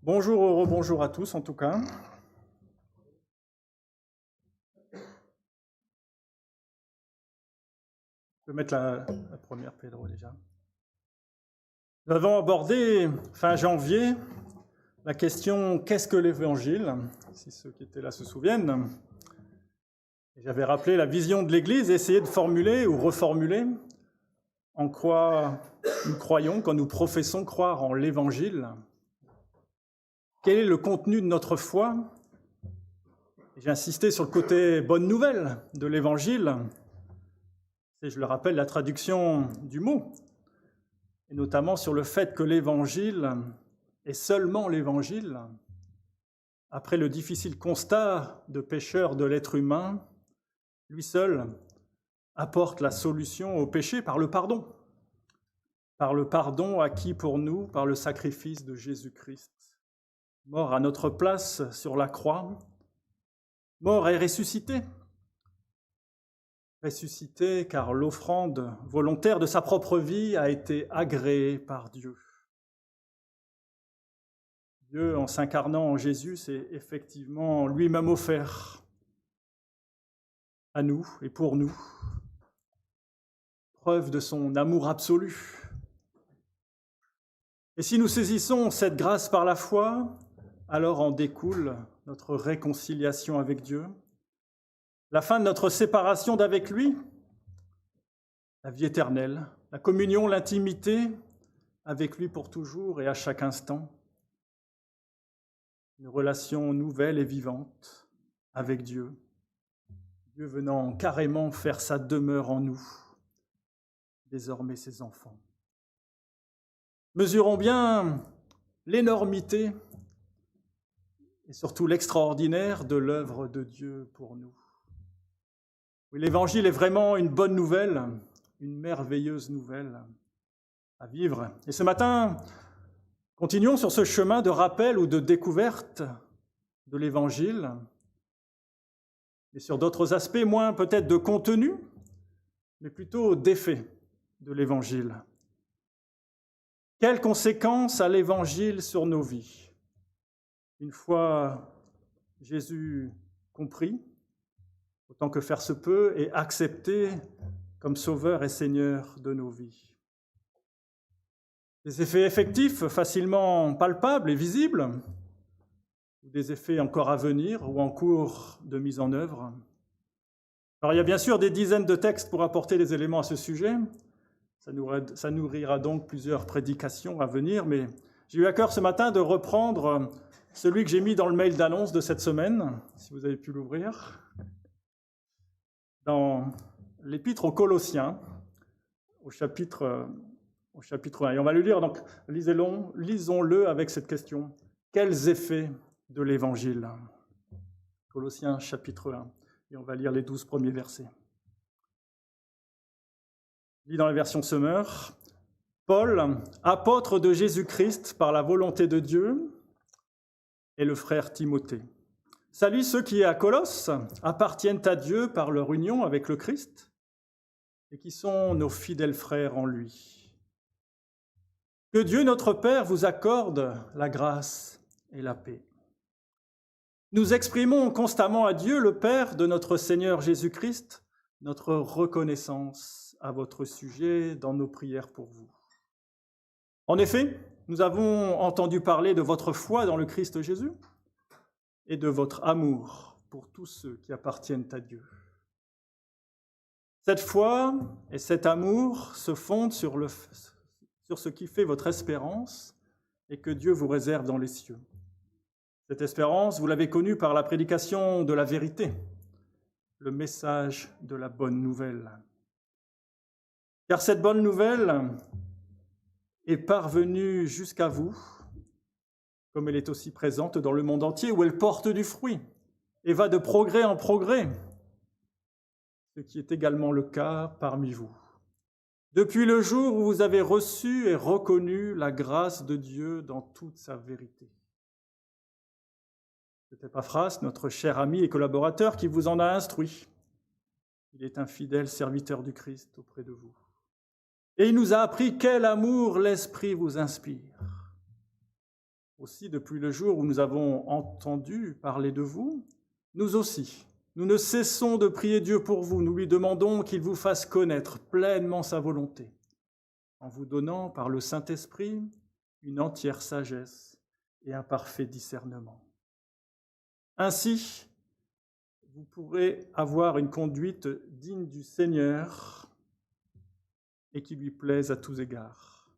Bonjour, rebonjour à tous en tout cas. Je vais mettre la première, Pedro, déjà. Nous avons abordé, fin janvier, la question « Qu'est-ce que l'Évangile ?» si ceux qui étaient là se souviennent. J'avais rappelé la vision de l'Église et essayé de formuler ou reformuler en quoi nous croyons quand nous professons croire en l'Évangile. Quel est le contenu de notre foi? J'ai insisté sur le côté bonne nouvelle de l'Évangile. C'est, je le rappelle, la traduction du mot, et notamment sur le fait que l'Évangile, et seulement l'Évangile, après le difficile constat de pécheur de l'être humain, lui seul apporte la solution au péché par le pardon acquis pour nous par le sacrifice de Jésus-Christ, mort à notre place sur la croix, mort et ressuscité. Ressuscité car l'offrande volontaire de sa propre vie a été agréée par Dieu. Dieu, en s'incarnant en Jésus, s'est effectivement lui-même offert à nous et pour nous, preuve de son amour absolu. Et si nous saisissons cette grâce par la foi, alors en découle notre réconciliation avec Dieu, la fin de notre séparation d'avec lui, la vie éternelle, la communion, l'intimité avec lui pour toujours et à chaque instant, une relation nouvelle et vivante avec Dieu, Dieu venant carrément faire sa demeure en nous, désormais ses enfants. Mesurons bien l'énormité et surtout l'extraordinaire de l'œuvre de Dieu pour nous. Oui, l'Évangile est vraiment une bonne nouvelle, une merveilleuse nouvelle à vivre. Et ce matin, continuons sur ce chemin de rappel ou de découverte de l'Évangile, et sur d'autres aspects, moins peut-être de contenu, mais plutôt d'effet de l'Évangile. Quelles conséquences a l'Évangile sur nos vies? Une fois Jésus compris, autant que faire se peut, et accepté comme Sauveur et Seigneur de nos vies. Des effets effectifs, facilement palpables et visibles, ou des effets encore à venir ou en cours de mise en œuvre. Alors il y a bien sûr des dizaines de textes pour apporter des éléments à ce sujet. Ça nourrira donc plusieurs prédications à venir, mais j'ai eu à cœur ce matin de reprendre celui que j'ai mis dans le mail d'annonce de cette semaine, si vous avez pu l'ouvrir, dans l'Épître aux Colossiens, au chapitre 1. Et on va le lire, donc lisons-le avec cette question. Quels effets de l'Évangile? Colossiens chapitre 1, et on va lire les 12 premiers versets. Je lis dans la version Semeur. Paul, apôtre de Jésus-Christ par la volonté de Dieu, et le frère Timothée. Salut ceux qui, à Colosse, appartiennent à Dieu par leur union avec le Christ et qui sont nos fidèles frères en lui. Que Dieu notre Père vous accorde la grâce et la paix. Nous exprimons constamment à Dieu, le Père de notre Seigneur Jésus-Christ, notre reconnaissance à votre sujet dans nos prières pour vous. En effet, nous avons entendu parler de votre foi dans le Christ Jésus et de votre amour pour tous ceux qui appartiennent à Dieu. Cette foi et cet amour se fondent sur ce qui fait votre espérance et que Dieu vous réserve dans les cieux. Cette espérance, vous l'avez connue par la prédication de la vérité, le message de la bonne nouvelle. Car cette bonne nouvelle est parvenue jusqu'à vous, comme elle est aussi présente dans le monde entier, où elle porte du fruit et va de progrès en progrès, ce qui est également le cas parmi vous. Depuis le jour où vous avez reçu et reconnu la grâce de Dieu dans toute sa vérité. C'est Épaphras, notre cher ami et collaborateur, qui vous en a instruit. Il est un fidèle serviteur du Christ auprès de vous. Et il nous a appris quel amour l'Esprit vous inspire. Aussi, depuis le jour où nous avons entendu parler de vous, nous aussi, nous ne cessons de prier Dieu pour vous. Nous lui demandons qu'il vous fasse connaître pleinement sa volonté, en vous donnant par le Saint-Esprit une entière sagesse et un parfait discernement. Ainsi, vous pourrez avoir une conduite digne du Seigneur et qui lui plaise à tous égards.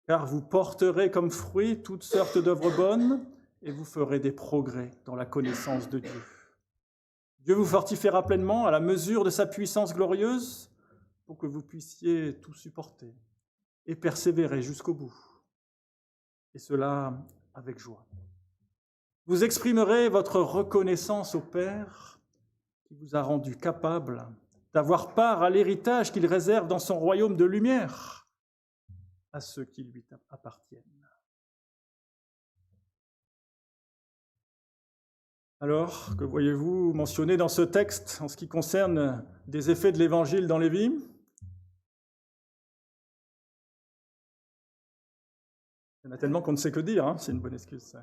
Car vous porterez comme fruit toutes sortes d'œuvres bonnes et vous ferez des progrès dans la connaissance de Dieu. Dieu vous fortifiera pleinement à la mesure de sa puissance glorieuse pour que vous puissiez tout supporter et persévérer jusqu'au bout. Et cela avec joie. Vous exprimerez votre reconnaissance au Père qui vous a rendu capable d'avoir part à l'héritage qu'il réserve dans son royaume de lumière à ceux qui lui appartiennent. Alors, que voyez-vous mentionné dans ce texte en ce qui concerne des effets de l'Évangile dans les vies ? Il y en a tellement qu'on ne sait que dire, hein, c'est une bonne excuse. Ça.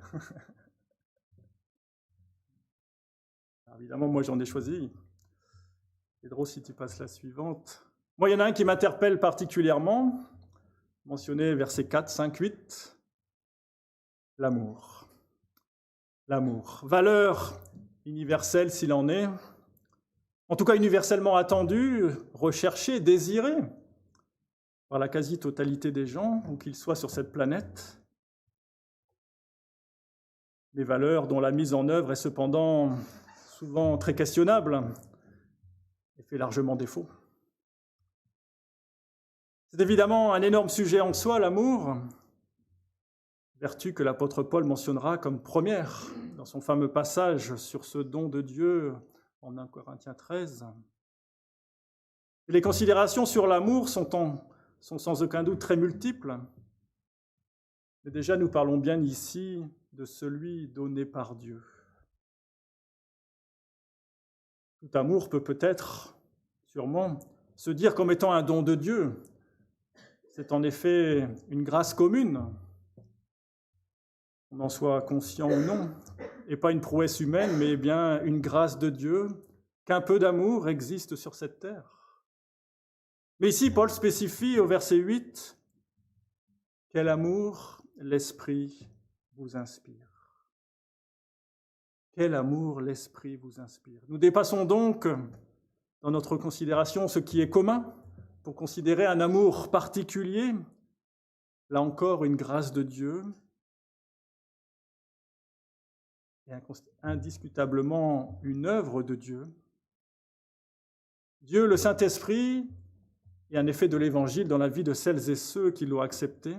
Alors, évidemment, moi j'en ai choisi. Pedro, si tu passes la suivante. Moi, il y en a un qui m'interpelle particulièrement, mentionné versets 4, 5, 8. L'amour. L'amour. Valeur universelle s'il en est, en tout cas universellement attendue, recherchée, désirée par la quasi-totalité des gens, où qu'ils soient sur cette planète. Les valeurs dont la mise en œuvre est cependant souvent très questionnable et fait largement défaut. C'est évidemment un énorme sujet en soi, l'amour, vertu que l'apôtre Paul mentionnera comme première dans son fameux passage sur ce don de Dieu en 1 Corinthiens 13. Et les considérations sur l'amour sont sans aucun doute très multiples, mais déjà nous parlons bien ici de celui donné par Dieu. Tout amour peut peut-être, sûrement, se dire comme étant un don de Dieu. C'est en effet une grâce commune, qu'on en soit conscient ou non, et pas une prouesse humaine, mais bien une grâce de Dieu, qu'un peu d'amour existe sur cette terre. Mais ici, Paul spécifie au verset 8, « Quel amour l'Esprit vous inspire. » Quel amour l'Esprit vous inspire. Nous dépassons donc, dans notre considération, ce qui est commun, pour considérer un amour particulier, là encore une grâce de Dieu, et indiscutablement une œuvre de Dieu. Dieu, le Saint-Esprit, et un effet de l'Évangile dans la vie de celles et ceux qui l'ont accepté,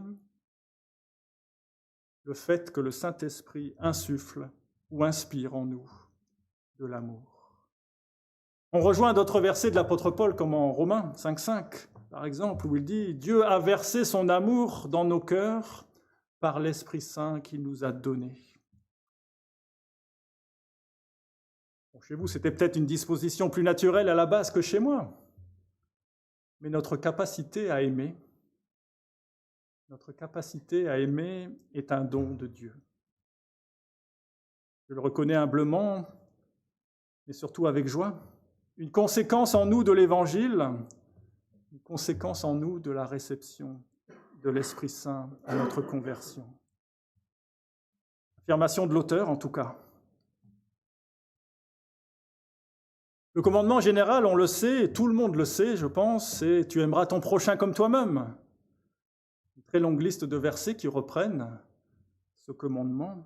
le fait que le Saint-Esprit insuffle ou inspire en nous de l'amour. On rejoint d'autres versets de l'apôtre Paul, comme en Romains 5,5, par exemple, où il dit « Dieu a versé son amour dans nos cœurs par l'Esprit Saint qu'il nous a donné. » Bon, chez vous, c'était peut-être une disposition plus naturelle à la base que chez moi, mais notre capacité à aimer est un don de Dieu. Je le reconnais humblement, mais surtout avec joie. Une conséquence en nous de l'Évangile, une conséquence en nous de la réception de l'Esprit Saint à notre conversion. Affirmation de l'auteur, en tout cas. Le commandement général, on le sait, tout le monde le sait, je pense, c'est « Tu aimeras ton prochain comme toi-même ». Une très longue liste de versets qui reprennent ce commandement.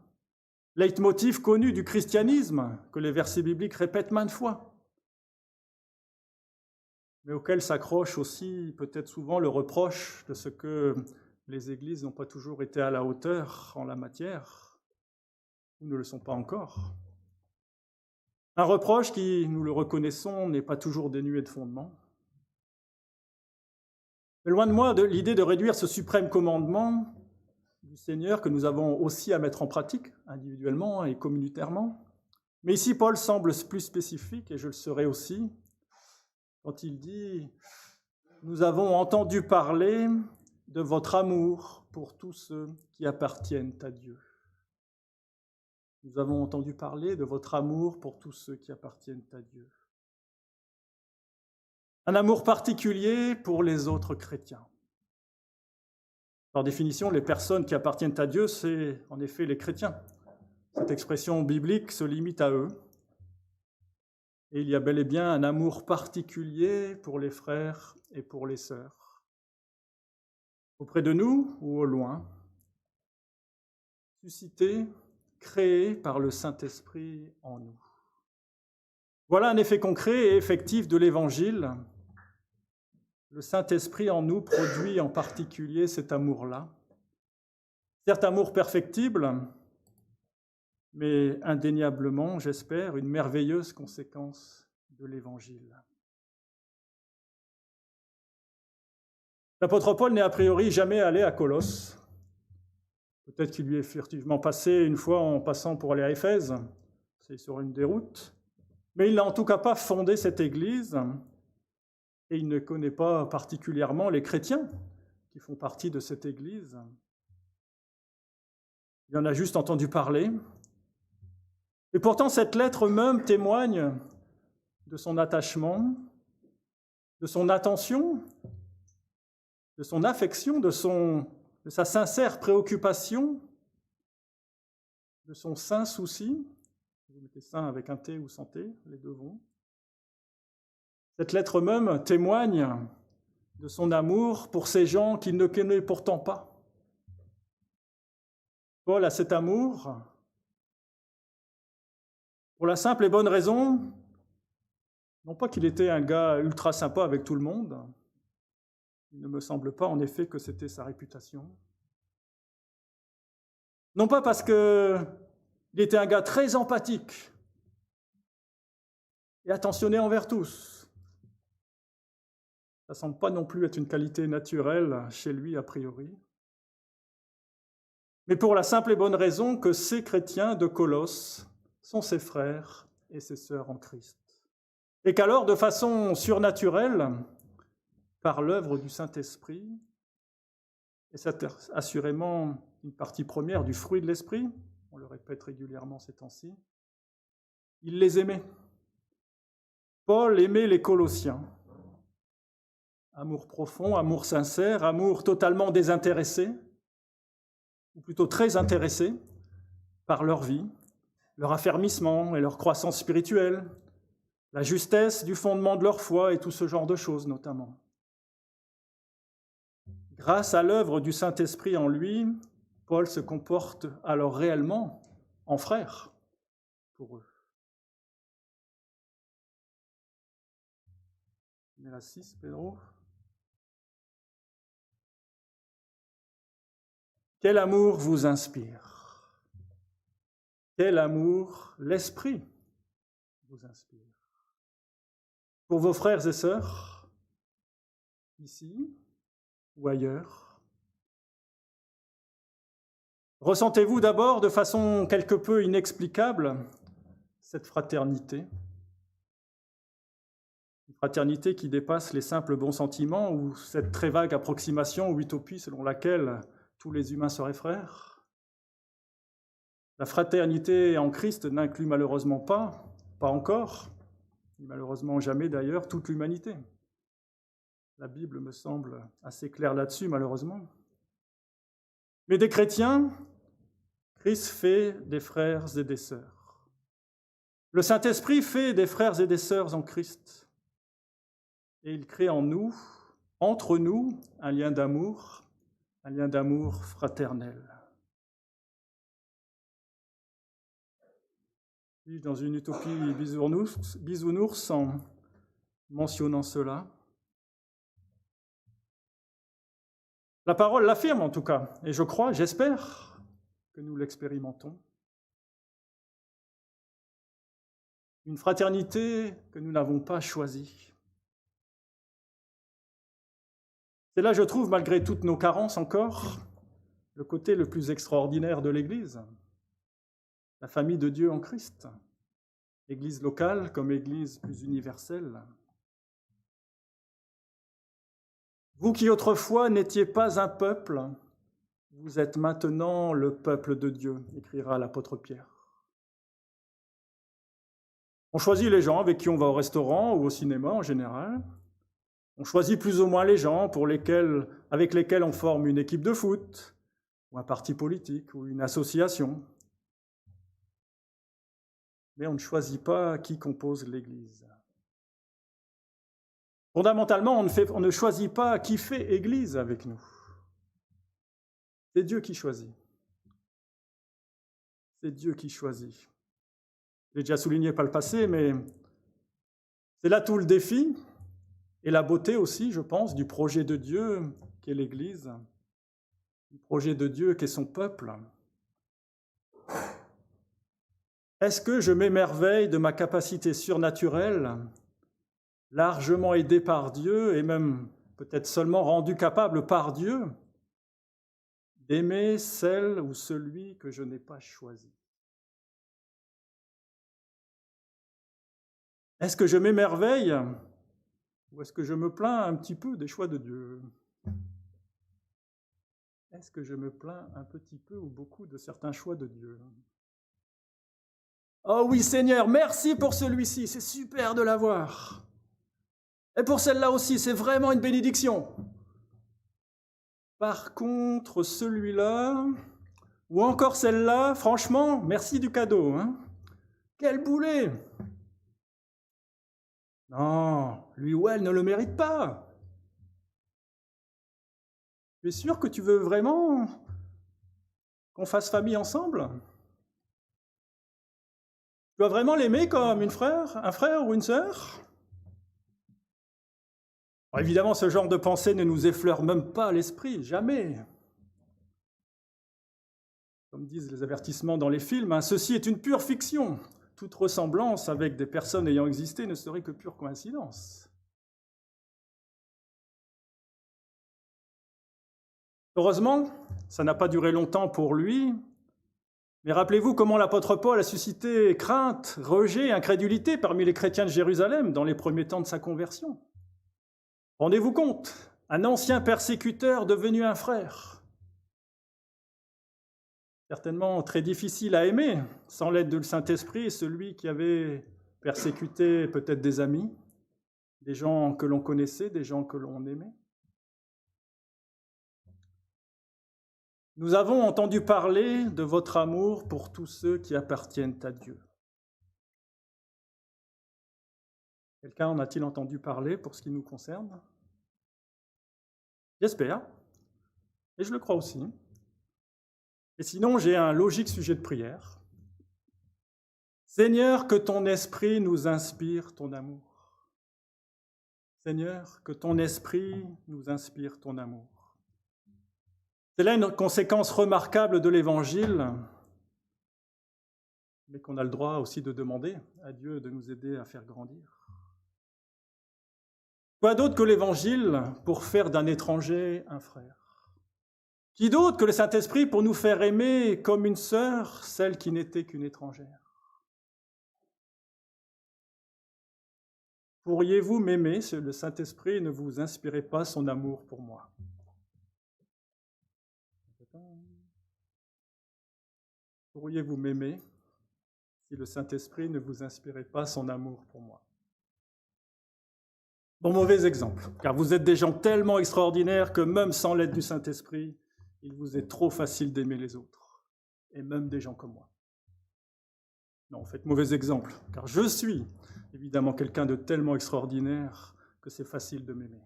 Leitmotiv connu du christianisme, que les versets bibliques répètent maintes fois, mais auquel s'accroche aussi peut-être souvent le reproche de ce que les églises n'ont pas toujours été à la hauteur en la matière, ou ne le sont pas encore. Un reproche qui, nous le reconnaissons, n'est pas toujours dénué de fondement. Mais loin de moi l'idée de réduire ce suprême commandement du Seigneur que nous avons aussi à mettre en pratique, individuellement et communautairement. Mais ici, Paul semble plus spécifique, et je le serai aussi, quand il dit « Nous avons entendu parler de votre amour pour tous ceux qui appartiennent à Dieu. » Nous avons entendu parler de votre amour pour tous ceux qui appartiennent à Dieu. Un amour particulier pour les autres chrétiens. Par définition, les personnes qui appartiennent à Dieu, c'est en effet les chrétiens. Cette expression biblique se limite à eux. Et il y a bel et bien un amour particulier pour les frères et pour les sœurs. Auprès de nous ou au loin, suscité, créé par le Saint-Esprit en nous. Voilà un effet concret et effectif de l'Évangile. Le Saint-Esprit en nous produit en particulier cet amour-là. Certes, amour perfectible, mais indéniablement, j'espère, une merveilleuse conséquence de l'Évangile. L'apôtre Paul n'est a priori jamais allé à Colosse. Peut-être qu'il lui est furtivement passé une fois en passant pour aller à Éphèse, c'est sur une des routes, mais il n'a en tout cas pas fondé cette église, et il ne connaît pas particulièrement les chrétiens qui font partie de cette église. Il en a juste entendu parler. Et pourtant, cette lettre même témoigne de son attachement, de son attention, de son affection, de sa sincère préoccupation, de son saint souci. Vous mettez saint avec un T ou sans T, les deux vont. Cette lettre même témoigne de son amour pour ces gens qu'il ne connaît pourtant pas. Paul a cet amour pour la simple et bonne raison, non pas qu'il était un gars ultra sympa avec tout le monde, il ne me semble pas en effet que c'était sa réputation. Non pas parce qu'il était un gars très empathique et attentionné envers tous. Ça ne semble pas non plus être une qualité naturelle chez lui a priori. Mais pour la simple et bonne raison que ces chrétiens de Colosse sont ses frères et ses sœurs en Christ. Et qu'alors, de façon surnaturelle, par l'œuvre du Saint-Esprit, et c'est assurément une partie première du fruit de l'Esprit, on le répète régulièrement ces temps-ci, il les aimait. Paul aimait les Colossiens. Amour profond, amour sincère, amour totalement désintéressé, ou plutôt très intéressé par leur vie, leur affermissement et leur croissance spirituelle, la justesse du fondement de leur foi et tout ce genre de choses notamment. Grâce à l'œuvre du Saint-Esprit en lui, Paul se comporte alors réellement en frère pour eux. On est la 6, Pedro. Quel amour vous inspire? Quel amour l'Esprit vous inspire? Pour vos frères et sœurs, ici ou ailleurs? Ressentez-vous d'abord de façon quelque peu inexplicable cette fraternité? Une fraternité qui dépasse les simples bons sentiments ou cette très vague approximation ou utopie selon laquelle tous les humains seraient frères? La fraternité en Christ n'inclut malheureusement pas encore, ni malheureusement jamais d'ailleurs, toute l'humanité. La Bible me semble assez claire là-dessus, malheureusement. Mais des chrétiens, Christ fait des frères et des sœurs. Le Saint-Esprit fait des frères et des sœurs en Christ. Et il crée en nous, entre nous, un lien d'amour fraternel. Suis-je dans une utopie bisounours en mentionnant cela? La parole l'affirme en tout cas, et je crois, j'espère que nous l'expérimentons. Une fraternité que nous n'avons pas choisie. C'est là, je trouve, malgré toutes nos carences encore, le côté le plus extraordinaire de l'Église, la famille de Dieu en Christ, Église locale comme Église plus universelle. Vous qui autrefois n'étiez pas un peuple, vous êtes maintenant le peuple de Dieu, écrira l'apôtre Pierre. On choisit les gens avec qui on va au restaurant ou au cinéma en général. On choisit plus ou moins les gens avec lesquels on forme une équipe de foot, ou un parti politique, ou une association. Mais on ne choisit pas qui compose l'Église. Fondamentalement, on ne choisit pas qui fait Église avec nous. C'est Dieu qui choisit. C'est Dieu qui choisit. J'ai déjà souligné par le passé, mais c'est là tout le défi et la beauté aussi, je pense, du projet de Dieu qu'est l'Église, du projet de Dieu qu'est son peuple. Est-ce que je m'émerveille de ma capacité surnaturelle, largement aidée par Dieu et même peut-être seulement rendue capable par Dieu, d'aimer celle ou celui que je n'ai pas choisi? Est-ce que je m'émerveille ou est-ce que je me plains un petit peu des choix de Dieu? Est-ce que je me plains un petit peu ou beaucoup de certains choix de Dieu? Oh oui Seigneur, merci pour celui-ci, c'est super de l'avoir. Et pour celle-là aussi, c'est vraiment une bénédiction. Par contre, celui-là, ou encore celle-là, franchement, merci du cadeau. Hein? Quel boulet! Non, lui ou elle ne le mérite pas. Tu es sûr que tu veux vraiment qu'on fasse famille ensemble? Tu dois vraiment l'aimer comme un frère ou une sœur? Alors évidemment, ce genre de pensée ne nous effleure même pas l'esprit, jamais. Comme disent les avertissements dans les films, hein, ceci est une pure fiction. Toute ressemblance avec des personnes ayant existé ne serait que pure coïncidence. Heureusement, ça n'a pas duré longtemps pour lui, mais rappelez-vous comment l'apôtre Paul a suscité crainte, rejet, incrédulité parmi les chrétiens de Jérusalem dans les premiers temps de sa conversion. Rendez-vous compte, un ancien persécuteur devenu un frère. Certainement très difficile à aimer, sans l'aide du Saint-Esprit, celui qui avait persécuté peut-être des amis, des gens que l'on connaissait, des gens que l'on aimait. Nous avons entendu parler de votre amour pour tous ceux qui appartiennent à Dieu. Quelqu'un en a-t-il entendu parler pour ce qui nous concerne? J'espère, et je le crois aussi. Et sinon, j'ai un logique sujet de prière. Seigneur, que ton esprit nous inspire ton amour. Seigneur, que ton esprit nous inspire ton amour. C'est là une conséquence remarquable de l'Évangile, mais qu'on a le droit aussi de demander à Dieu de nous aider à faire grandir. Quoi d'autre que l'Évangile pour faire d'un étranger un frère? Qui d'autre que le Saint-Esprit pour nous faire aimer comme une sœur celle qui n'était qu'une étrangère? Pourriez-vous m'aimer si le Saint-Esprit ne vous inspirait pas son amour pour moi? Pourriez-vous m'aimer si le Saint-Esprit ne vous inspirait pas son amour pour moi? Bon, mauvais exemple, car vous êtes des gens tellement extraordinaires que même sans l'aide du Saint-Esprit, il vous est trop facile d'aimer les autres, et même des gens comme moi. Non, en fait, mauvais exemple, car je suis évidemment quelqu'un de tellement extraordinaire que c'est facile de m'aimer.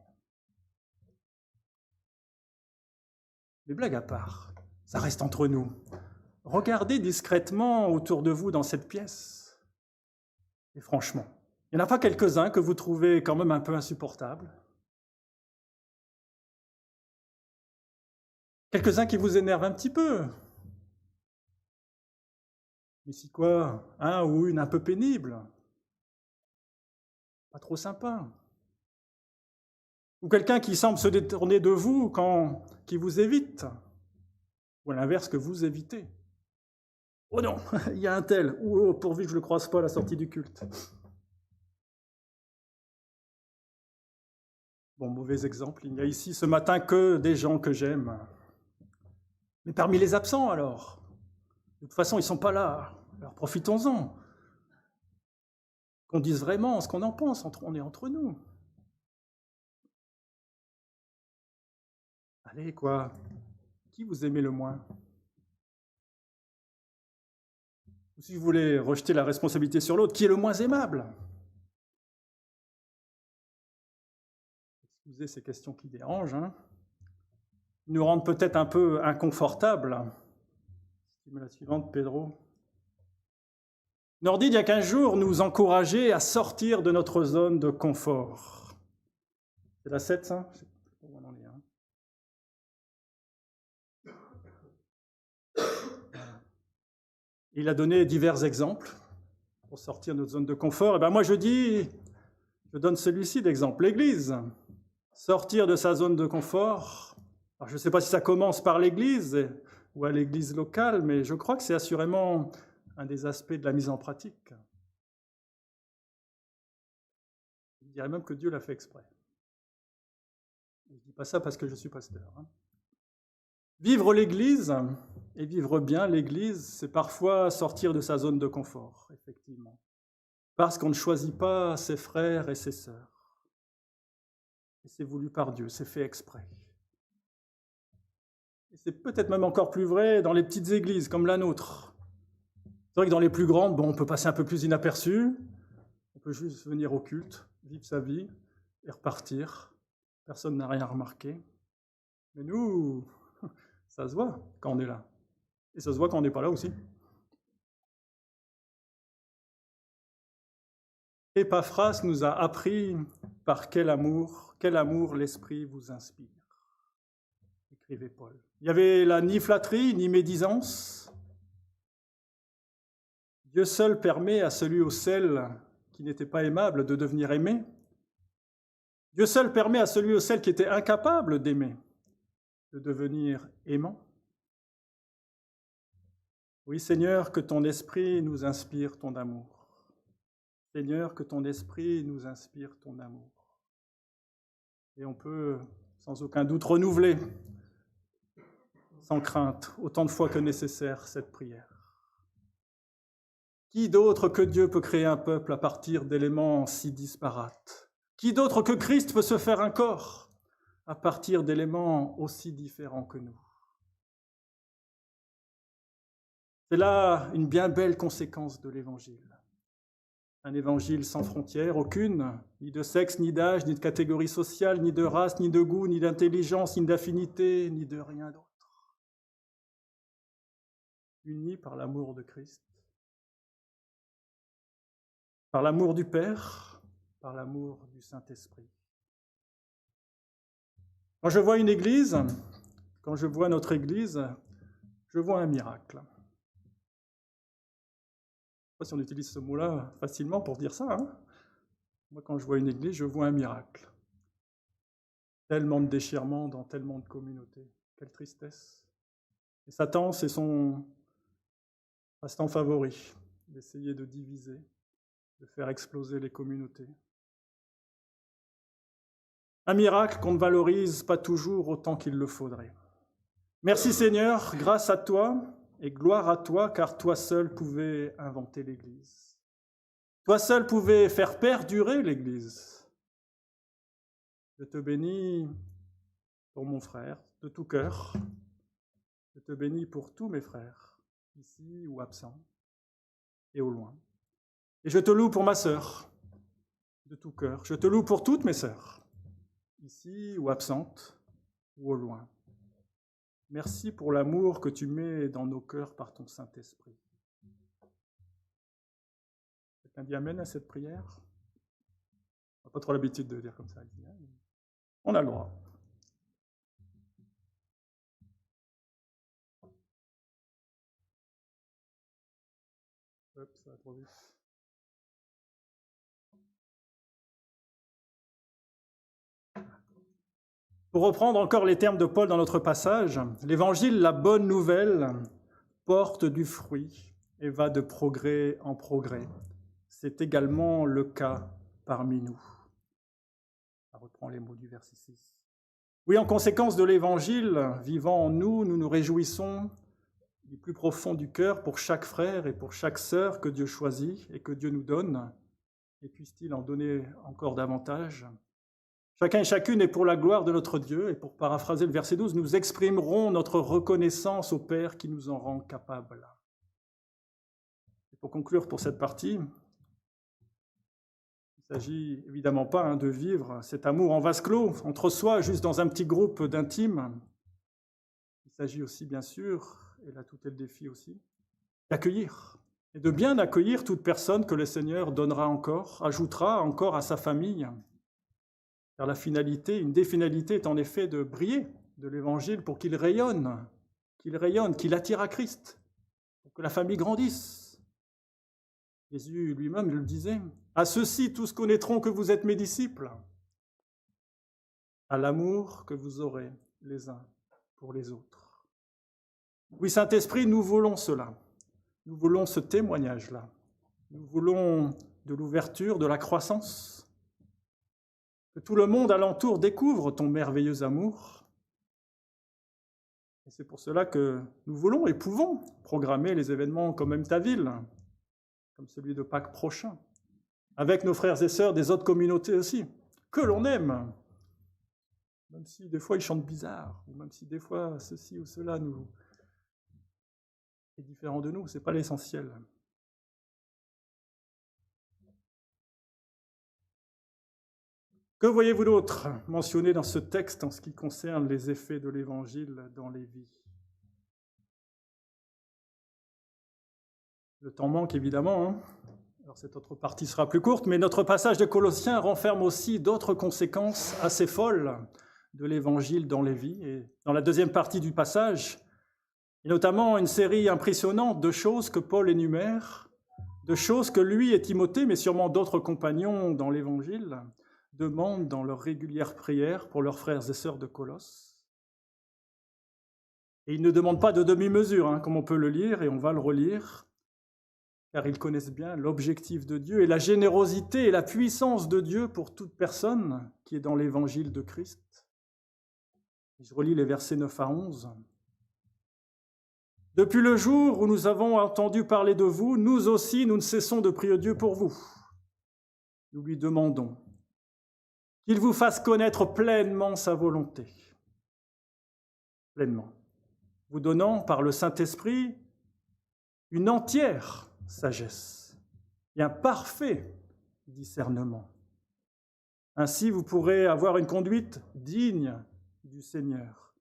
Mais blague à part, ça reste entre nous. Regardez discrètement autour de vous dans cette pièce. Et franchement, il n'y en a pas quelques-uns que vous trouvez quand même un peu insupportables? Quelques-uns qui vous énervent un petit peu? Mais si quoi? Un ou une un peu pénible? Pas trop sympa? Ou quelqu'un qui semble se détourner de vous qui vous évite? Ou à l'inverse, que vous évitez? Oh non, il y a un tel, ou oh, pourvu que je ne le croise pas à la sortie du culte. Bon, mauvais exemple, il n'y a ici ce matin que des gens que j'aime. Mais parmi les absents alors? De toute façon, ils ne sont pas là, alors profitons-en. qu'on dise vraiment ce qu'on en pense, on est entre nous. Allez, quoi, qui vous aimez le moins? Ou si vous voulez rejeter la responsabilité sur l'autre, qui est le moins aimable? Excusez ces questions qui dérangent, hein. Ils nous rendent peut-être un peu inconfortables. La suivante, Pedro. Nordi, il y a 15 jours, nous encourageait à sortir de notre zone de confort. C'est la 7, ça? Je sais pas où on en est, hein. Il a donné divers exemples pour sortir de notre zone de confort. Et ben moi, je donne celui-ci d'exemple. L'Église, sortir de sa zone de confort. Alors, je ne sais pas si ça commence par l'Église ou à l'Église locale, mais je crois que c'est assurément un des aspects de la mise en pratique. Je dirais même que Dieu l'a fait exprès. Je ne dis pas ça parce que je suis pasteur, hein. Vivre l'Église et vivre bien l'Église, c'est parfois sortir de sa zone de confort, effectivement. Parce qu'on ne choisit pas ses frères et ses sœurs. Et c'est voulu par Dieu, c'est fait exprès. Et c'est peut-être même encore plus vrai dans les petites églises comme la nôtre. C'est vrai que dans les plus grandes, on peut passer un peu plus inaperçu, on peut juste venir au culte, vivre sa vie et repartir. Personne n'a rien remarqué. Mais nous, ça se voit quand on est là. Et ça se voit quand on n'est pas là aussi. Épaphras nous a appris par quel amour l'Esprit vous inspire, écrivait Paul. Il n'y avait là ni flatterie, ni médisance. Dieu seul permet à celui ou celle qui n'était pas aimable de devenir aimé. Dieu seul permet à celui ou celle qui était incapable d'aimer de devenir aimant. Oui, Seigneur, que ton esprit nous inspire ton amour. Seigneur, que ton esprit nous inspire ton amour. Et on peut, sans aucun doute, renouveler, sans crainte, autant de fois que nécessaire, cette prière. Qui d'autre que Dieu peut créer un peuple à partir d'éléments si disparates? Qui d'autre que Christ peut se faire un corps à partir d'éléments aussi différents que nous? C'est là une bien belle conséquence de l'Évangile. Un évangile sans frontières, aucune, ni de sexe, ni d'âge, ni de catégorie sociale, ni de race, ni de goût, ni d'intelligence, ni d'affinité, ni de rien d'autre. Unis par l'amour de Christ, par l'amour du Père, par l'amour du Saint-Esprit. Quand je vois une église, quand je vois notre église, je vois un miracle. Je ne sais pas si on utilise ce mot-là facilement pour dire ça, hein. Moi, quand je vois une église, je vois un miracle. Tellement de déchirements dans tellement de communautés. Quelle tristesse. Et Satan, c'est son passe-temps favori, d'essayer de diviser, de faire exploser les communautés. Un miracle qu'on ne valorise pas toujours autant qu'il le faudrait. Merci Seigneur, grâce à toi et gloire à toi, car toi seul pouvais inventer l'Église. Toi seul pouvais faire perdurer l'Église. Je te bénis pour mon frère, de tout cœur. Je te bénis pour tous mes frères, ici ou absents, et au loin. Et je te loue pour ma sœur, de tout cœur. Je te loue pour toutes mes sœurs, ici ou absentes, ou au loin. Merci pour l'amour que tu mets dans nos cœurs par ton Saint-Esprit. Quelqu'un dit amen à cette prière? On n'a pas trop l'habitude de dire comme ça. On a le droit. Hop, ça va trop vite. Pour reprendre encore les termes de Paul dans notre passage, l'évangile, la bonne nouvelle, porte du fruit et va de progrès en progrès. C'est également le cas parmi nous. Ça reprend les mots du verset 6. Oui, en conséquence de l'évangile, vivant en nous, nous nous réjouissons du plus profond du cœur pour chaque frère et pour chaque sœur que Dieu choisit et que Dieu nous donne, et puisse-t-il en donner encore davantage. Chacun et chacune est pour la gloire de notre Dieu, et pour paraphraser le verset 12, nous exprimerons notre reconnaissance au Père qui nous en rend capables. Et pour conclure pour cette partie, il ne s'agit évidemment pas de vivre cet amour en vase clos, entre soi, juste dans un petit groupe d'intimes. Il s'agit aussi, bien sûr, et là tout est le défi aussi, d'accueillir, et de bien accueillir toute personne que le Seigneur donnera encore, ajoutera encore à sa famille. Car la finalité, une des finalités est en effet de briller de l'Évangile pour qu'il rayonne, qu'il attire à Christ, pour que la famille grandisse. Jésus lui-même le disait, « À ceux-ci, tous connaîtront que vous êtes mes disciples, à l'amour que vous aurez les uns pour les autres. » Oui, Saint-Esprit, nous voulons cela. Nous voulons ce témoignage-là. Nous voulons de l'ouverture, de la croissance, que tout le monde alentour découvre ton merveilleux amour. Et c'est pour cela que nous voulons et pouvons programmer les événements comme Aime ta ville, comme celui de Pâques prochain, avec nos frères et sœurs des autres communautés aussi, que l'on aime, même si des fois ils chantent bizarre, ou même si des fois ceci ou cela est différent de nous, ce n'est pas l'essentiel. Que voyez-vous d'autre mentionné dans ce texte en ce qui concerne les effets de l'Évangile dans les vies? Le temps manque évidemment, Alors cette autre partie sera plus courte, mais notre passage de Colossiens renferme aussi d'autres conséquences assez folles de l'Évangile dans les vies. Et dans la deuxième partie du passage, et notamment une série impressionnante de choses que Paul énumère, de choses que lui et Timothée, mais sûrement d'autres compagnons dans l'Évangile, demandent dans leurs régulières prières pour leurs frères et sœurs de Colosse. Et ils ne demandent pas de demi-mesure, comme on peut le lire, et on va le relire, car ils connaissent bien l'objectif de Dieu et la générosité et la puissance de Dieu pour toute personne qui est dans l'Évangile de Christ. Et je relis les versets 9 à 11. « Depuis le jour où nous avons entendu parler de vous, nous aussi, nous ne cessons de prier Dieu pour vous. Nous lui demandons qu'il vous fasse connaître pleinement sa volonté, pleinement, vous donnant par le Saint-Esprit une entière sagesse et un parfait discernement. Ainsi, vous pourrez avoir une conduite digne du Seigneur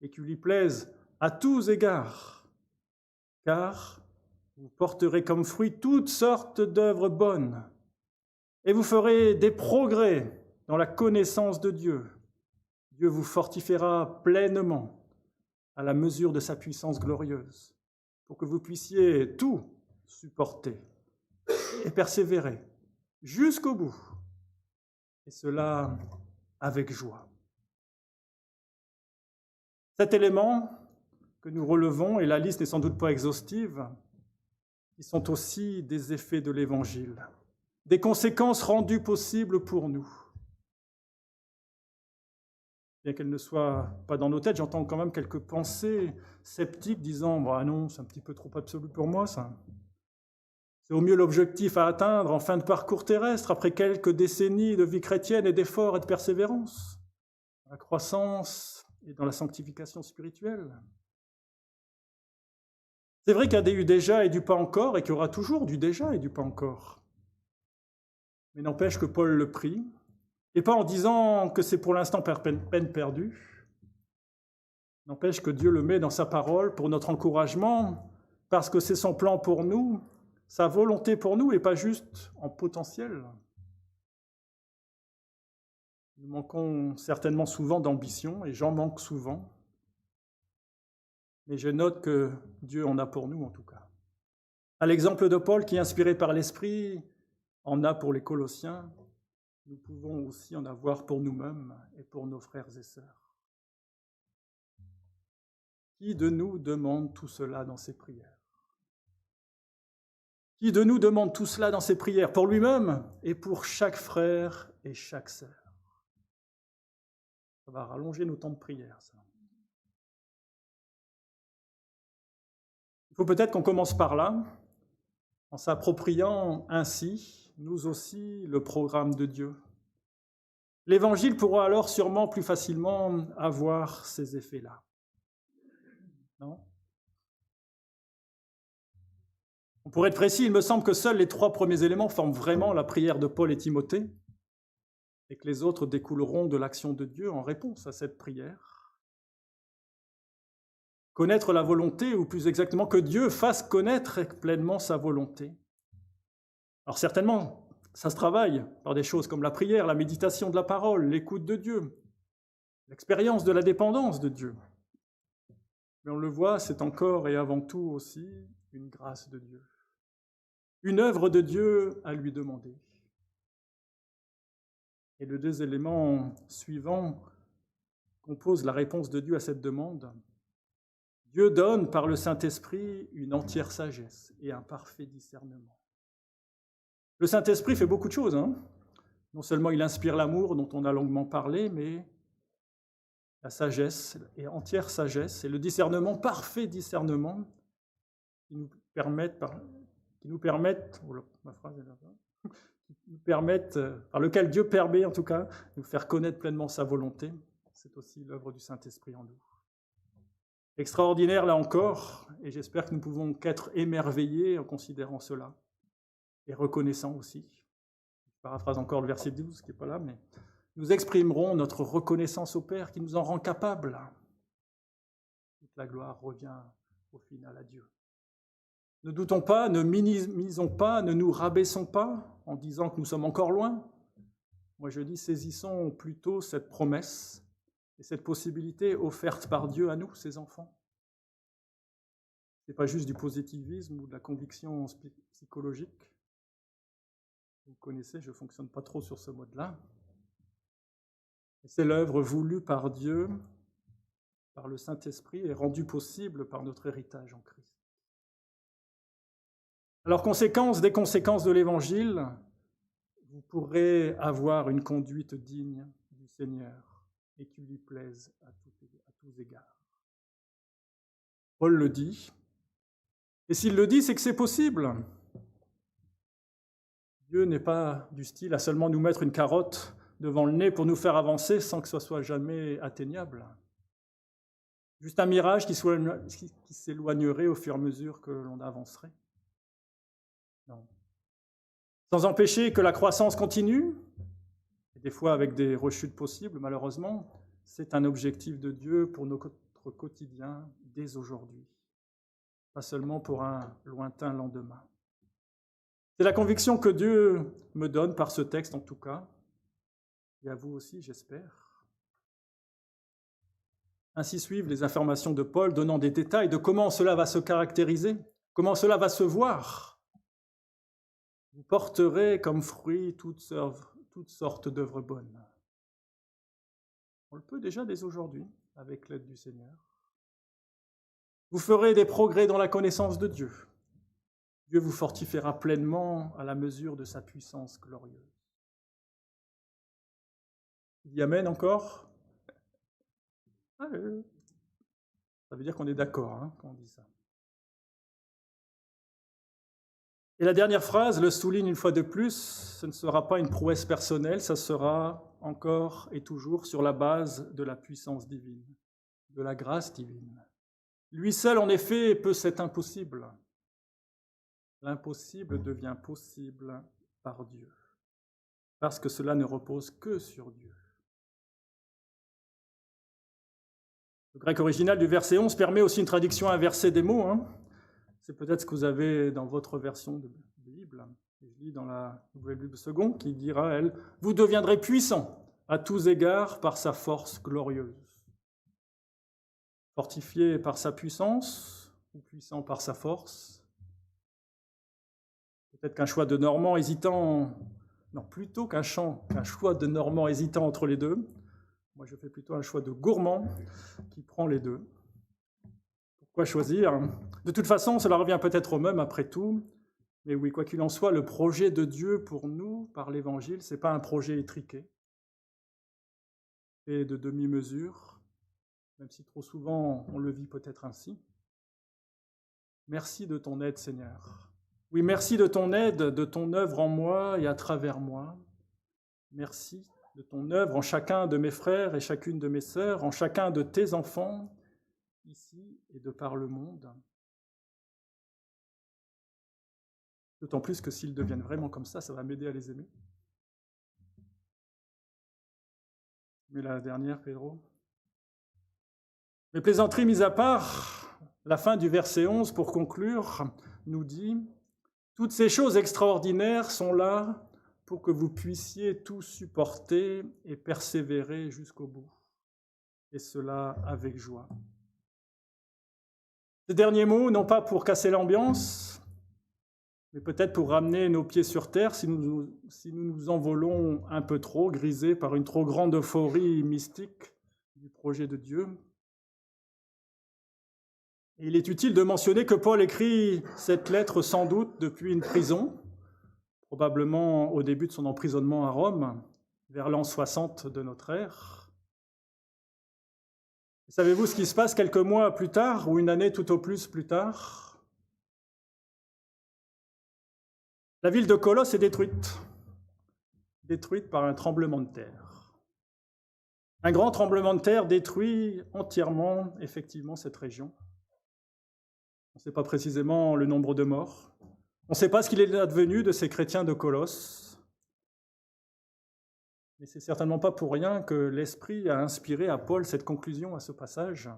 et qui lui plaise à tous égards, car vous porterez comme fruit toutes sortes d'œuvres bonnes et vous ferez des progrès dans la connaissance de Dieu. Dieu vous fortifiera pleinement à la mesure de sa puissance glorieuse, pour que vous puissiez tout supporter et persévérer jusqu'au bout, et cela avec joie. Cet élément que nous relevons, et la liste n'est sans doute pas exhaustive, ils sont aussi des effets de l'Évangile, des conséquences rendues possibles pour nous. Bien qu'elles ne soient pas dans nos têtes, j'entends quand même quelques pensées sceptiques disant « Ah non, c'est un petit peu trop absolu pour moi, ça. C'est au mieux l'objectif à atteindre en fin de parcours terrestre, après quelques décennies de vie chrétienne et d'efforts et de persévérance, dans la croissance et dans la sanctification spirituelle. » C'est vrai qu'il y a eu déjà et du pas encore, et qu'il y aura toujours du déjà et du pas encore. Mais n'empêche que Paul le prie, et pas en disant que c'est pour l'instant peine perdue. N'empêche que Dieu le met dans sa parole pour notre encouragement, parce que c'est son plan pour nous, sa volonté pour nous, et pas juste en potentiel. Nous manquons certainement souvent d'ambition, et j'en manque souvent. Mais je note que Dieu en a pour nous, en tout cas. À l'exemple de Paul, qui, inspiré par l'Esprit, en a pour les Colossiens, nous pouvons aussi en avoir pour nous-mêmes et pour nos frères et sœurs. Qui de nous demande tout cela dans ses prières? Qui de nous demande tout cela dans ses prières, pour lui-même et pour chaque frère et chaque sœur? Ça va rallonger nos temps de prière, ça. Il faut peut-être qu'on commence par là, en s'appropriant ainsi nous aussi, le programme de Dieu. L'Évangile pourra alors sûrement plus facilement avoir ces effets-là. Non ? Pour être précis, il me semble que seuls les 3 premiers éléments forment vraiment la prière de Paul et Timothée, et que les autres découleront de l'action de Dieu en réponse à cette prière. Connaître la volonté, ou plus exactement que Dieu fasse connaître pleinement sa volonté. Alors certainement, ça se travaille par des choses comme la prière, la méditation de la parole, l'écoute de Dieu, l'expérience de la dépendance de Dieu. Mais on le voit, c'est encore et avant tout aussi une grâce de Dieu. Une œuvre de Dieu à lui demander. Et les 2 éléments suivants composent la réponse de Dieu à cette demande. Dieu donne par le Saint-Esprit une entière sagesse et un parfait discernement. Le Saint-Esprit fait beaucoup de choses. Non seulement il inspire l'amour dont on a longuement parlé, mais la sagesse, et entière sagesse, et le discernement, parfait discernement, qui nous permettent, par lequel Dieu permet en tout cas, de nous faire connaître pleinement sa volonté. C'est aussi l'œuvre du Saint-Esprit en nous. Extraordinaire là encore, et j'espère que nous pouvons qu'être émerveillés en considérant cela, et reconnaissants aussi. Je paraphrase encore le verset 12 qui n'est pas là, mais nous exprimerons notre reconnaissance au Père qui nous en rend capables. Toute la gloire revient au final à Dieu. Ne doutons pas, ne minimisons pas, ne nous rabaissons pas en disant que nous sommes encore loin. Moi je dis, saisissons plutôt cette promesse et cette possibilité offerte par Dieu à nous, ses enfants. Ce n'est pas juste du positivisme ou de la conviction psychologique. Vous connaissez, je ne fonctionne pas trop sur ce mode-là. C'est l'œuvre voulue par Dieu, par le Saint-Esprit, et rendue possible par notre héritage en Christ. Alors, des conséquences de l'Évangile, vous pourrez avoir une conduite digne du Seigneur et qui lui plaise à tous égards. Paul le dit, et s'il le dit, c'est que c'est possible. Dieu n'est pas du style à seulement nous mettre une carotte devant le nez pour nous faire avancer sans que ce soit jamais atteignable. Juste un mirage qui s'éloignerait au fur et à mesure que l'on avancerait. Non. Sans empêcher que la croissance continue, et des fois avec des rechutes possibles, malheureusement, c'est un objectif de Dieu pour notre quotidien dès aujourd'hui, pas seulement pour un lointain lendemain. C'est la conviction que Dieu me donne par ce texte en tout cas, et à vous aussi, j'espère. Ainsi suivent les informations de Paul donnant des détails de comment cela va se caractériser, comment cela va se voir. Vous porterez comme fruit toutes sortes d'œuvres bonnes. On le peut déjà dès aujourd'hui, avec l'aide du Seigneur. Vous ferez des progrès dans la connaissance de Dieu. Dieu vous fortifiera pleinement à la mesure de sa puissance glorieuse. Il y amène encore ? Ça veut dire qu'on est d'accord quand on dit ça. Et la dernière phrase le souligne une fois de plus, ce ne sera pas une prouesse personnelle, ça sera encore et toujours sur la base de la puissance divine, de la grâce divine. Lui seul, en effet, peut cet impossible. L'impossible devient possible par Dieu, parce que cela ne repose que sur Dieu. Le grec original du verset 11 permet aussi une traduction inversée des mots. C'est peut-être ce que vous avez dans votre version de Bible. Je lis dans la Nouvelle Bible seconde qui dira, elle, « Vous deviendrez puissants à tous égards par sa force glorieuse. » Fortifié par sa puissance ou puissant par sa force. Peut-être qu'un choix de Normand hésitant, non, plutôt qu'un choix de Normand hésitant entre les deux. Moi, je fais plutôt un choix de gourmand qui prend les deux. Pourquoi choisir ? De toute façon, cela revient peut-être au même après tout. Mais oui, quoi qu'il en soit, le projet de Dieu pour nous, par l'Évangile, ce n'est pas un projet étriqué et de demi-mesure, même si trop souvent on le vit peut-être ainsi. Merci de ton aide, Seigneur. Oui, merci de ton aide, de ton œuvre en moi et à travers moi. Merci de ton œuvre en chacun de mes frères et chacune de mes sœurs, en chacun de tes enfants, ici et de par le monde. D'autant plus que s'ils deviennent vraiment comme ça va m'aider à les aimer. Mais la dernière, Pedro. Mes plaisanteries mises à part, la fin du verset 11, pour conclure, nous dit « Toutes ces choses extraordinaires sont là pour que vous puissiez tout supporter et persévérer jusqu'au bout, et cela avec joie. » Ces derniers mots, non pas pour casser l'ambiance, mais peut-être pour ramener nos pieds sur terre si nous nous envolons un peu trop, grisés par une trop grande euphorie mystique du projet de Dieu. Et il est utile de mentionner que Paul écrit cette lettre sans doute depuis une prison, probablement au début de son emprisonnement à Rome, vers l'an 60 de notre ère. Savez-vous ce qui se passe quelques mois plus tard, ou une année tout au plus plus tard? La ville de Colosse est détruite par un tremblement de terre. Un grand tremblement de terre détruit entièrement, effectivement, cette région. On ne sait pas précisément le nombre de morts. On ne sait pas ce qu'il est advenu de ces chrétiens de Colosse. Mais c'est certainement pas pour rien que l'Esprit a inspiré à Paul cette conclusion à ce passage.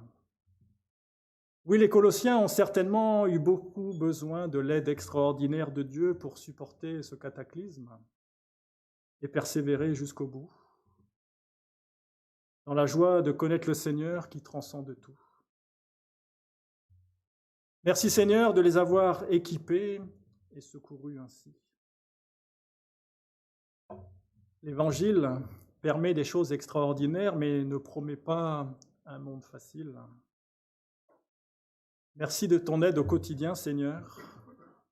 Oui, les Colossiens ont certainement eu beaucoup besoin de l'aide extraordinaire de Dieu pour supporter ce cataclysme et persévérer jusqu'au bout, dans la joie de connaître le Seigneur qui transcende tout. Merci Seigneur de les avoir équipés et secourus ainsi. L'Évangile permet des choses extraordinaires, mais ne promet pas un monde facile. Merci de ton aide au quotidien, Seigneur.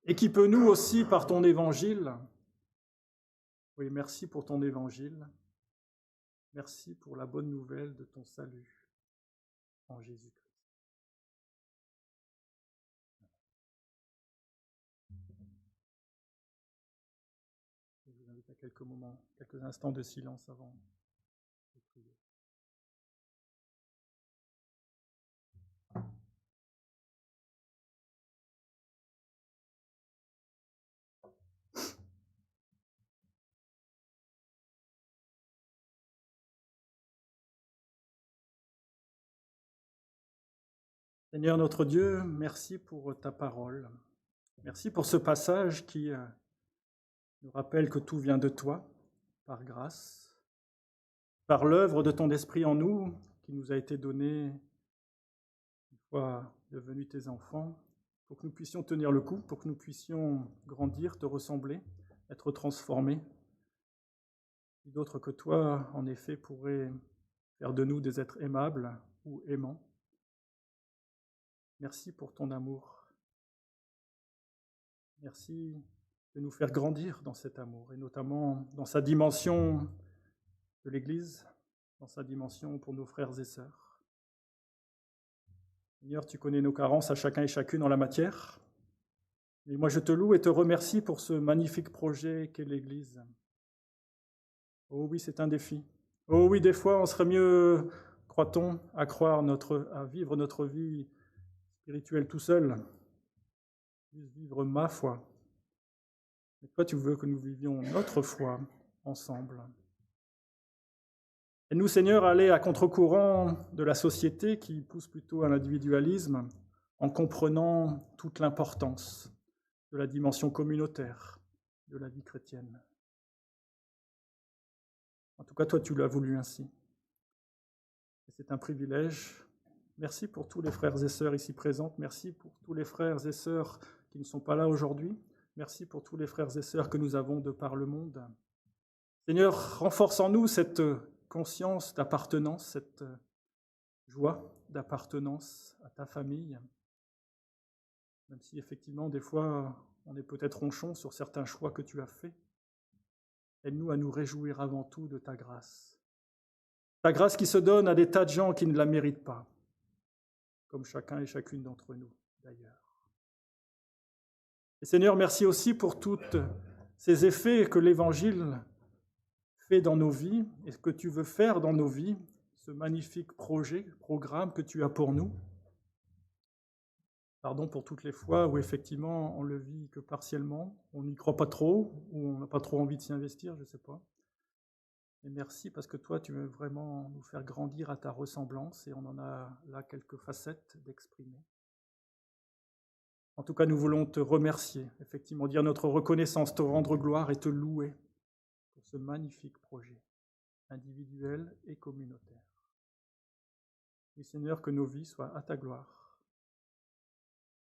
Équipe-nous aussi par ton Évangile. Oui, merci pour ton Évangile. Merci pour la bonne nouvelle de ton salut en Jésus-Christ. Je vous invite à quelques instants de silence avant de prier. Seigneur notre Dieu, merci pour ta parole. Merci pour ce passage qui nous rappelle que tout vient de toi, par grâce, par l'œuvre de ton esprit en nous, qui nous a été donné une fois devenus tes enfants, pour que nous puissions tenir le coup, pour que nous puissions grandir, te ressembler, être transformés. Qui d'autre que toi, en effet, pourrait faire de nous des êtres aimables ou aimants. Merci pour ton amour. Merci de nous faire grandir dans cet amour, et notamment dans sa dimension de l'Église, dans sa dimension pour nos frères et sœurs. Seigneur, tu connais nos carences à chacun et chacune en la matière. Et moi, je te loue et te remercie pour ce magnifique projet qu'est l'Église. Oh oui, c'est un défi. Oh oui, des fois, on serait mieux, croit-on, à vivre notre vie spirituelle tout seul, vivre ma foi. Mais toi, tu veux que nous vivions notre foi ensemble. Et nous, Seigneur, aller à contre-courant de la société qui pousse plutôt à l'individualisme, en comprenant toute l'importance de la dimension communautaire de la vie chrétienne. En tout cas, toi, tu l'as voulu ainsi. Et c'est un privilège. Merci pour tous les frères et sœurs ici présents. Merci pour tous les frères et sœurs qui ne sont pas là aujourd'hui. Merci pour tous les frères et sœurs que nous avons de par le monde. Seigneur, renforce en nous cette conscience d'appartenance, cette joie d'appartenance à ta famille, même si effectivement des fois on est peut-être ronchon sur certains choix que tu as faits. Aide-nous à nous réjouir avant tout de ta grâce qui se donne à des tas de gens qui ne la méritent pas, comme chacun et chacune d'entre nous d'ailleurs. Et Seigneur, merci aussi pour tous ces effets que l'Évangile fait dans nos vies et ce que tu veux faire dans nos vies, ce magnifique programme que tu as pour nous. Pardon pour toutes les fois où effectivement on le vit que partiellement, on n'y croit pas trop, ou on n'a pas trop envie de s'y investir, je ne sais pas. Et merci parce que toi, tu veux vraiment nous faire grandir à ta ressemblance et on en a là quelques facettes d'exprimer. En tout cas, nous voulons te remercier, effectivement, dire notre reconnaissance, te rendre gloire et te louer pour ce magnifique projet individuel et communautaire. Et Seigneur, que nos vies soient à ta gloire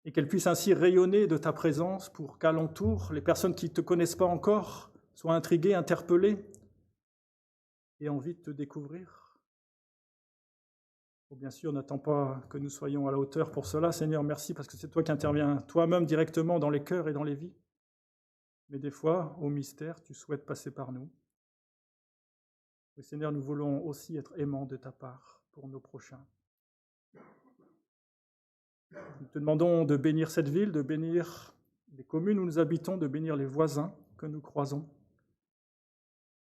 et qu'elles puissent ainsi rayonner de ta présence pour qu'alentour, les personnes qui ne te connaissent pas encore soient intriguées, interpellées et envie de te découvrir. Bien sûr, n'attends pas que nous soyons à la hauteur pour cela. Seigneur, merci parce que c'est toi qui interviens toi-même directement dans les cœurs et dans les vies. Mais des fois, au mystère, tu souhaites passer par nous. Et Seigneur, nous voulons aussi être aimants de ta part pour nos prochains. Nous te demandons de bénir cette ville, de bénir les communes où nous habitons, de bénir les voisins que nous croisons.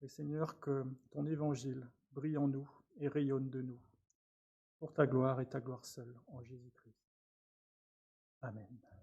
Et Seigneur, que ton évangile brille en nous et rayonne de nous, pour ta gloire et ta gloire seule, en Jésus-Christ. Amen.